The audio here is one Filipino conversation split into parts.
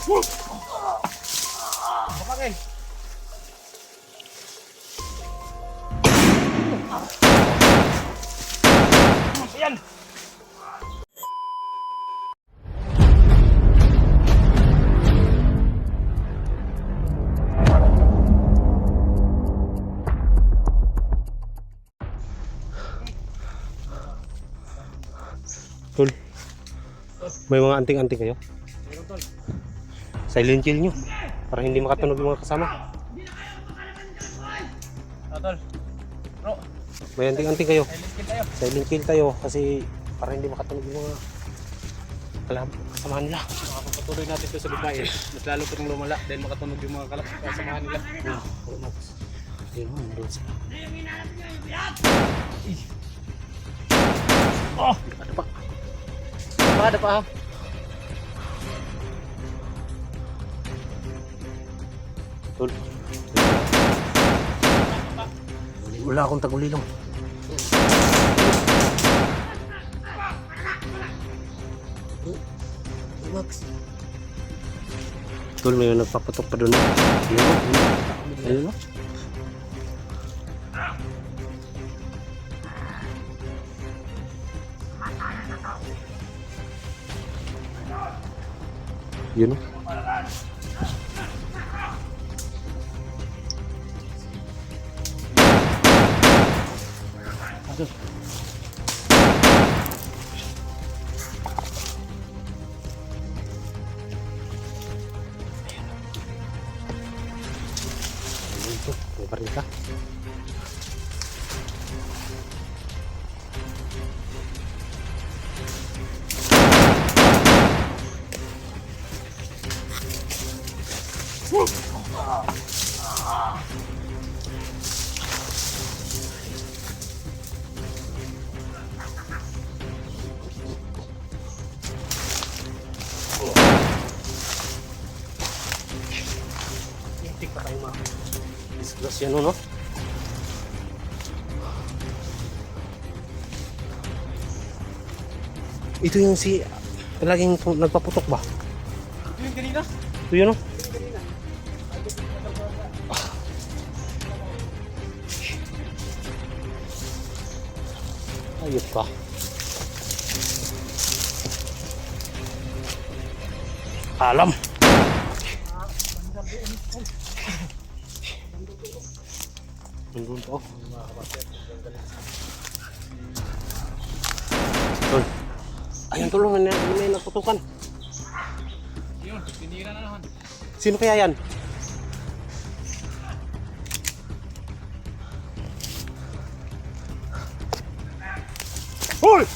Kapagin. Ayan. Tol, may mga anting-anting kayo? Meron tol. Silent kill nyo para hindi makatunog yung mga kasama. Tol. Bro, May anting-anting kayo. silent kill tayo. Silent kill tayo kasi para hindi makatunog yung mga kasamahan nila. Makapagpatuloy natin ito sa babae. Mas lalo pa itong lumala dahil makatunog yung mga kasamahan nila. Ayun, doon sila. Oh! Ada pa. Ada pa ha? Tol. Wala akong tagulilong. Max. Tol, may nagpapatok pa doon. Ayun o. Yun o. Ito, may baril ka. Itik pa tayo mga disgrasya no? Ito yung si laging nagpaputok ba? Ito yung kanina? Ito yun o? Ayot ka. Alam. Nandun to. Tol. Ayun, tulungan niya. May naputukan. Yun, tinira na naman. Sino kaya yan? Hoy!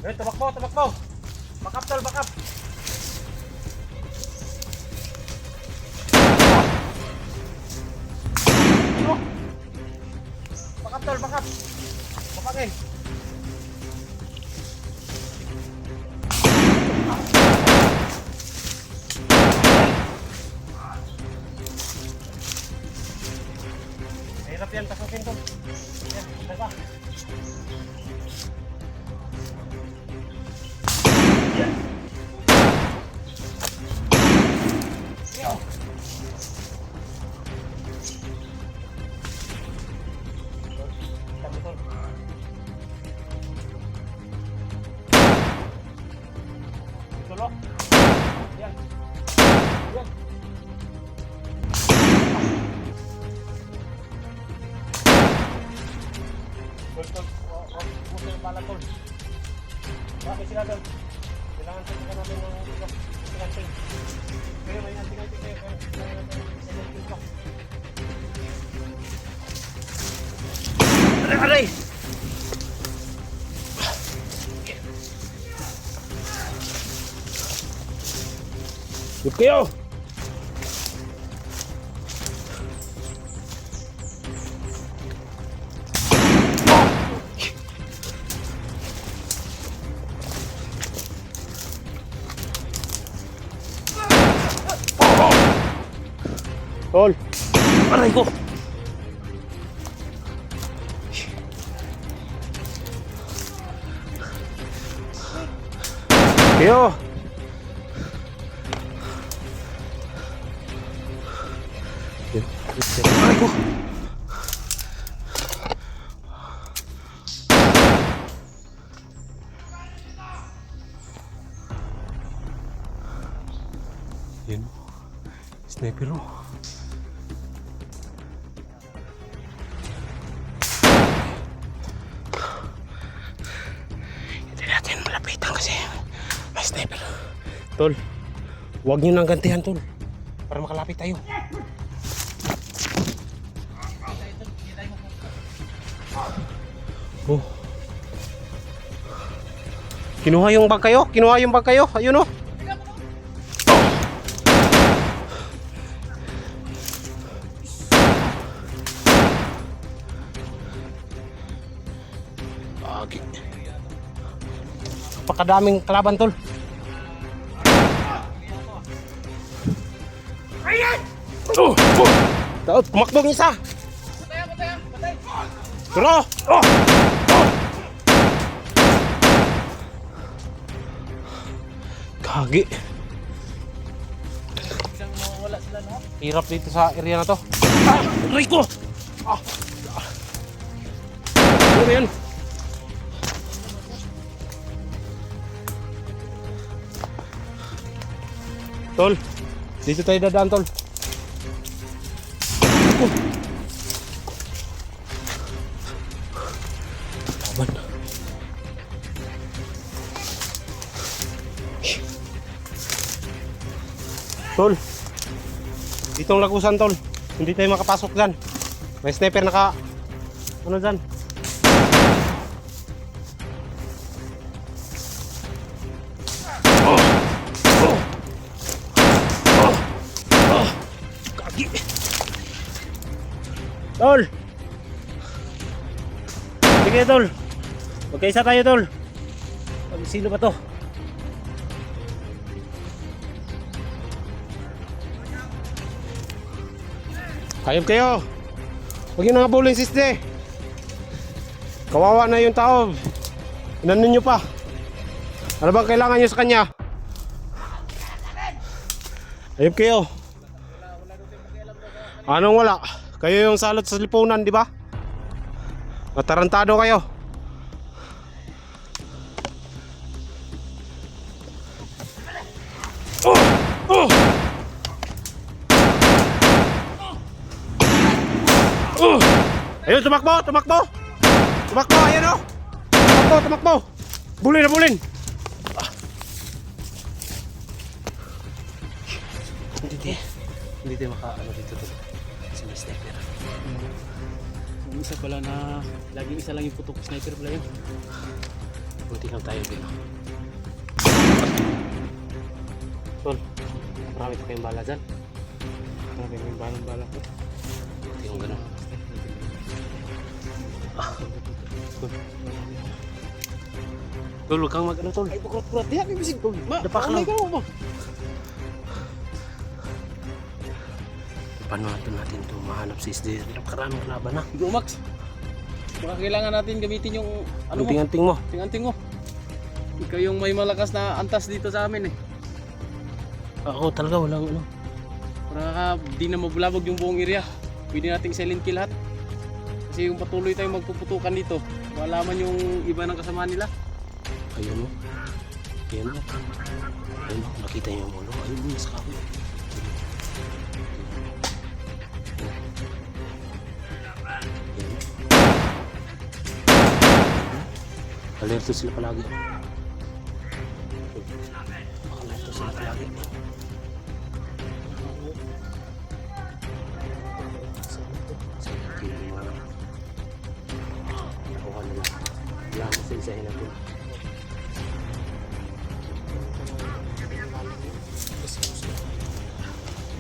Eh, tabakbo, tabakbo. Bakap tol, bakap. Ano? Bakap tol, bakap. Bakapin. Mahirap yan, pasukin tol. Yan, dalawa. Tulo. Yan. Yan. Tol. Puso yung pala tol. Bakit sila tol? Kailangan sa natin ng anting. Kaya may anting-anting kayo. Kailangan natin ng anting. Aray! Yuk kayo! Tol! Aray ko! Kayo! Yun. Ay ko! Yun. Sniper oh. Hindi natin malapitan kasi may sniper. Tol, huwag nyo nang gantihan tol. Para makalapit tayo. Oh. Kinuha yung bag kayo? Kinuha yung bag kayo? Ayun oh. Okay. Napakadaming kalaban tol. Oh, oh. Daot, kumakbog isa. Patay. Turo. Oh. Kagi. Biglang mawawala sila no? Hirap dito sa area na to. Ah, Rico. Ah. Ano ba yan? Tol, dito tayo dadaan tol. Laban. Tol, ditong lagusan tol. Hindi tayo makapasok dyan. May sniper naka ano dyan. Kagi. Tol. Sige tol. Magkaisa tayo tol. Sino ba to? Hayop kayo. Huwag nyo nang habulin sisde. Kawawa na yung tao. Inanin nyo pa. Ano bang kailangan nyo sa kanya? Hayop kayo. Anong wala? Kayo yung salot sa lipunan, di ba? Matarantado kayo. Ayun, tumakbo, tumakbo. Tumakbo, ayan o. Tumakbo, tumakbo. Bulin na bulin. Hindi tayo maka-ano dito to. Kasi may sniper. Yung isa pala na laging isa lang yung putok sniper pala yun. Buti lang tayo dito. Tol, marami pa kayong bala dyan. Marami yung balang-bala ko. Buti yung gano'n. Tol, huwag kang mag-ano tol. Ay, bukrot-bukrot. Di ako bisig. Dapak lang. Ka mo. Paano natin ito mahanap si SD? Karaming kalaban na. Bro Max. Baka kailangan natin gamitin yung ano mo. Anting-anting mo. Ting-anting mo. Ikaw yung may malakas na antas dito sa amin eh. Ako talaga walang ano. Para di na mabulabog yung buong area. Pwede nating silent kill lahat. Kasi yung patuloy tayong magpuputukan dito. Malaman yung iba ng kasama nila. Ayun mo. Ayun mo. Ayun mo. Nakita niyo yung ulo. Ayun mo. Sa kapo. Alerto sila palagi. Alerto sila palagi. Nakuha nila. Wala mo sa isahin natin.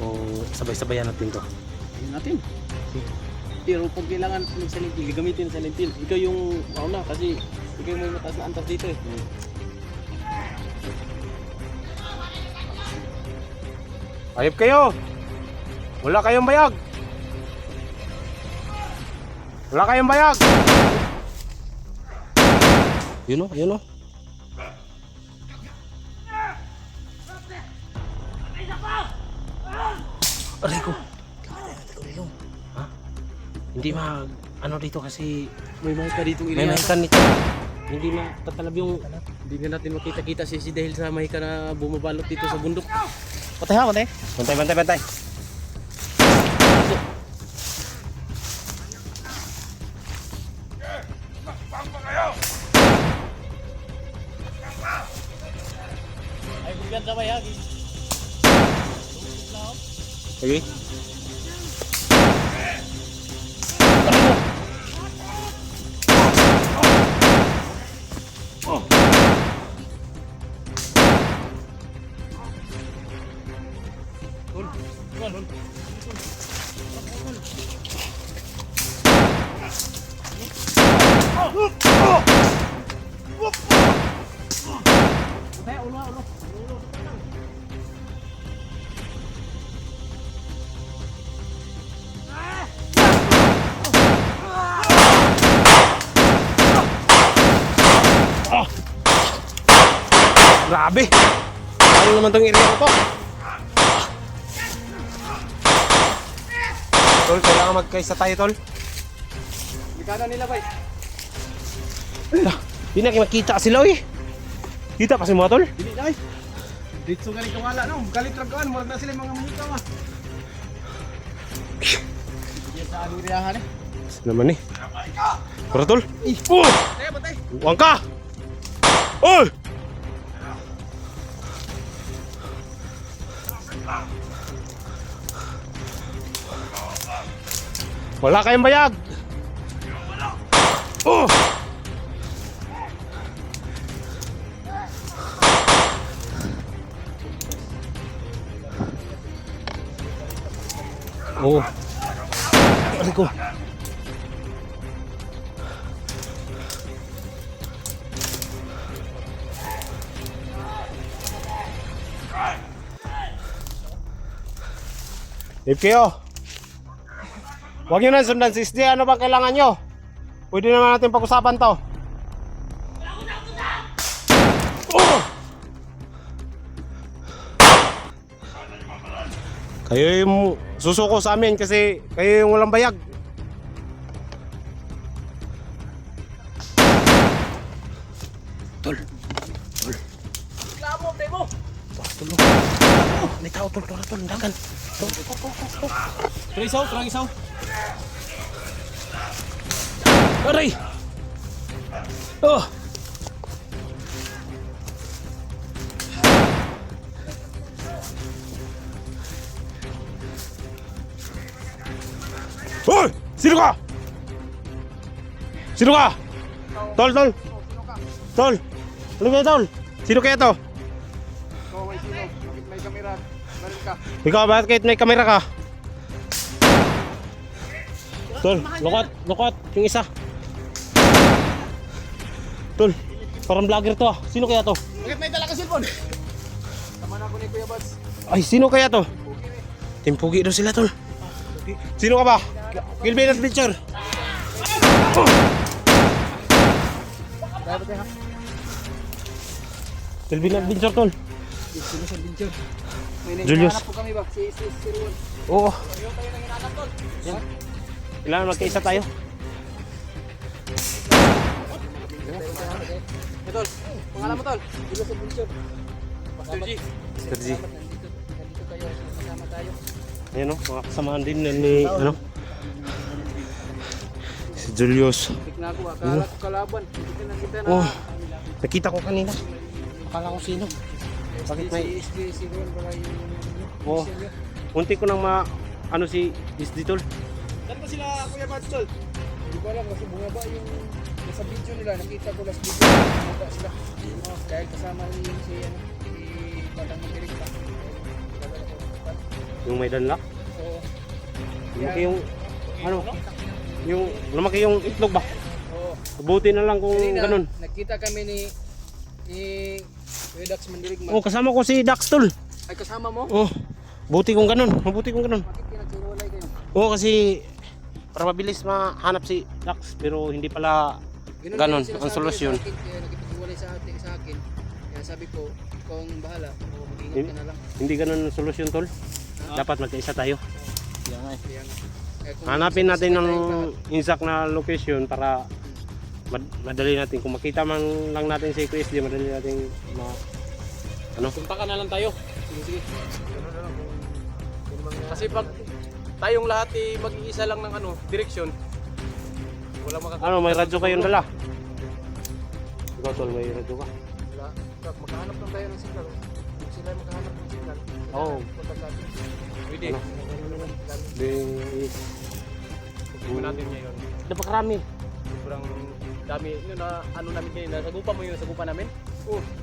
O sabay-sabayan natin to. Ayun natin. Pero pag kailangan ng silent kill, gamitin ng silent kill. Ikaw yung mauna kasi ikaw yung may mataas na antas dito eh. Ayop kayo! Wala kayong bayag! Wala kayong bayag! Yun o, yun o. Aray ko. Ha? Hindi ano dito kasi May mahika dito may mahikan nito. Hindi matatalab yung Hindi na natin makita-kita si dahil sa mahika na bumabalot dito sa bundok. patay ha, patay. Bantay. Ay, bugan sa bayag. Okay. Grabe! Ano naman tong area ko to? Tol, kailangan magkaisa tayo, tol. Magkano nila bay? Hindi na makita sila, eh. Kita pa si mga tol. Dili na ay. Dito galing kawala no. Galit ragaan, murag na sila mga mahika ma. Diyan sa aming riyahan eh. Naman, eh. Pero, tol. Tayo patay. Huwag ka! Oy! Wala kayong bayag! Oh! Oh! Aray ko! If kayo, huwag nyo na sundan si SD. Ano ba kailangan nyo? Pwede naman natin pag-usapan to. Oh! Kayo yung susuko sa amin kasi kayo yung walang bayag. Tol. Lamo tayo mo. Tulong. May tao, tol. Dagan. Tragisaw. Aray! Oh! Hoy! Sino ka? Sino ka? Tol! Tol! Ano kaya, tol? Sino kaya to? Ikaw may sino? Bakit may kamera? Meron ka. Ikaw, bakit may kamera ka? Tol, lukot, yung isa. Tol, parang vlogger to ah. Sino kaya to? Bakit may dala ka cellphone? Tama na ako ni Kuya Bads. Ay, sino kaya to? Timpugi daw sila, tol. Sino ka ba? Gilbin at picture. Tayo ba tayo ha? Gilbin at picture, tol. Sino sa adventure? May Julius. naghahanap po kami ba? Si Ruel. Oo, Ayaw tayo nang hinahanap tol. Yan. kailangan magkaisa tayo. Tol, pangalan mo tol? Julius Adventure. Sergi. Sergi. Nandito kayo, kasama tayo. Ayan o, mga kasamaan din ni, ano? Si Julius. Tignan ko, akala ko kalaban. Hindi na kita na. Oh, nakita ko kanina. Akala ko sino. Bakit may... Si Ruel pala yung... Oh, munti ko nang ano si SD, tol. Saan ba sila Kuya Bads tol? Hindi ko alam kasi bumaba yung... Sa video nila, nakita ko last video. Bumaba sila. Dahil kasama yung si Batang Magirik pa. Yung may danlak. So, Lumaki yung... Ano? Yung... Lumaki yung itlog ba? oo. Buti na lang kung Kanina, ganun. Nagkita kami ni Kuya Dax Mandirigman. Oh, kasama ko si Dax, tol. Ay kasama mo? Oh, buti kong ganun. Mabuti kong ganun. Bakit pinagsuruwalay kayo? Oo, kasi para mabilis mahanap si Dax pero hindi pala ganon din ang sinasabi solusyon. sa akin, kaya nakipaghiwalay sa akin. Kaya sabi ko, ikaw ang bahala. O mag-ingat ka na lang. Hindi ganon ang solusyon, tol. Ha? dapat magkaisa tayo. Kaya nga. Kung Hanapin natin sabay ng tayong lahat. exact na location para madali natin. Kung makita man lang natin si QSD, madali natin Punta ka na lang tayo. Sige. Kasi pag tayong lahat mag-iisa lang ng direksyon, wala may radyo kayong dala. Ikaw tol, may radyo ka. Wala. Maghahanap lang tayo ng signal. Kung sila maghahanap ng signal. Oo. Punta sa atin. Pwede. Tingnan natin ngayon. Napakarami. Sobrang dami. Yun na namin kanina. Sagupa mo yun. Sagupa namin.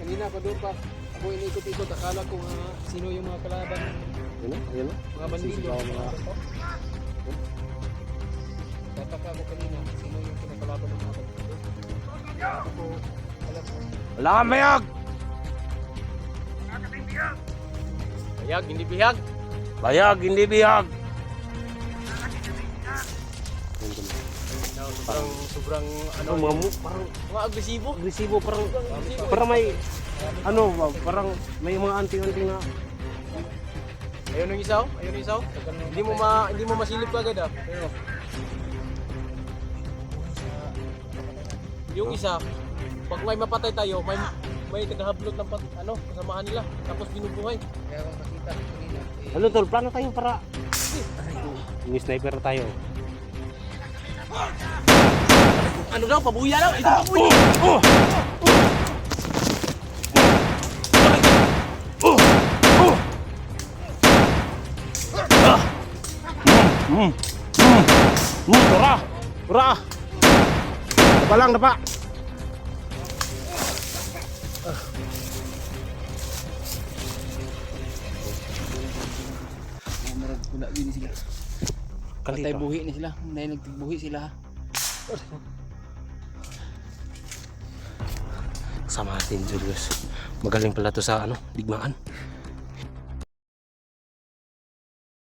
Kanina pa doon pa. Ako inikot-ikot. Akala ko sino yung mga kalaban. Ayun. Mga bandilyo. Mga Tataka ako kanina. Sino yung kinakalaban ng mga bandilyo. Ako ko. Alam ko. wala kang mayag! Bihag, hindi bihag. Bayag, hindi biyag! Sobrang mga agresibo. Agresibo, parang may parang may mga anting-anting na Ayun yung isaw. Hindi mo masilip agad ah. Pero yung isa, pag may mapatay tayo, may tagahablot ng kasamaan nila. Tapos binubuhay. Kaya kung nakita ko kanina. ano tol, plano tayo para may sniper tayo. Ano daw? Pabuya daw? Ito pabuya! Ura! Dapa lang, dapa! Wala din sila. Patay Kalito. buhi na sila. Dahil nagtigbuhi sila. Sama natin, Julius. Magaling pala to sa digmaan.